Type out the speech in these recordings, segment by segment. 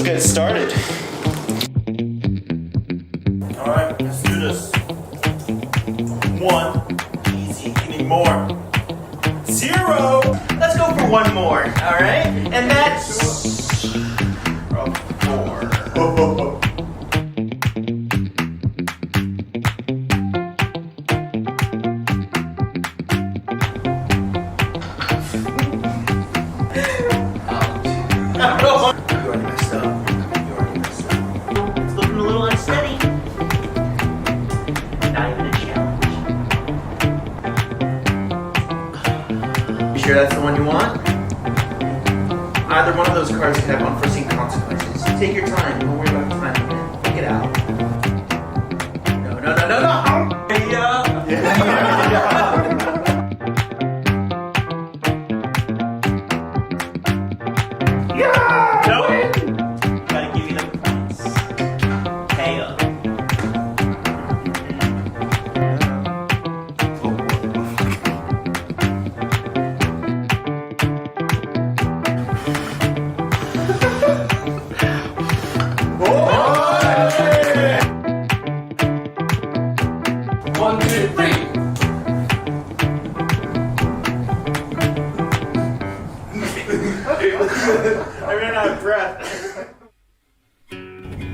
get started. Alright, let's do this. 1. Easy. You need more. 0. Let's go for one more. Alright? And that's 4. You already messed up. It's looking a little unsteady. Not even a challenge. You sure that's the one you want? Either one of those cards could have unforeseen consequences. Take your time. Don't worry about time. Pick it out. No. Yeah! Gotta give you the points. Pay up. One, two, three. I ran out of breath.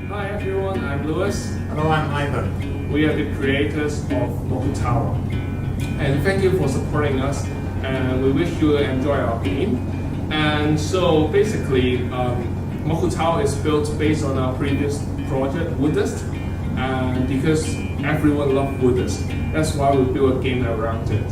Hi everyone, I'm Lewis. Hello, I'm Ivan. We are the creators of Moku Tower. And thank you for supporting us. And we wish you enjoy our game. And so basically, Moku Tower is built based on our previous project, Woodist. And because everyone loves Woodist, that's why we built a game around it.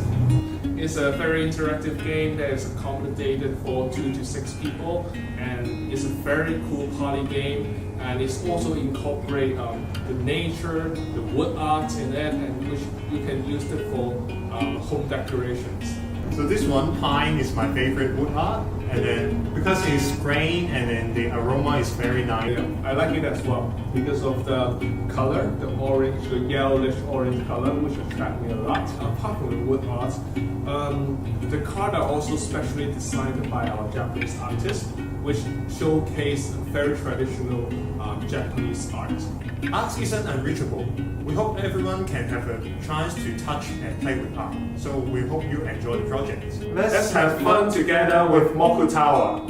It's a very interactive game that is accommodated for 2 to 6 people, and it's a very cool party game. And it's also incorporate the nature, the wood art in it, and which you can use it for home decorations. So this one, pine, is my favorite wood art, and then because it's grain and then the aroma is very nice. Yeah, I like it as well because of the color, the orange, the yellowish orange color, which attract me a lot. Apart from the wood art, the cards are also specially designed by our Japanese artists, which showcase very traditional Japanese art. Art isn't unreachable. We hope everyone can have a chance to touch and play with art. So we hope you enjoy the project. Let's have fun together with Moku Tower.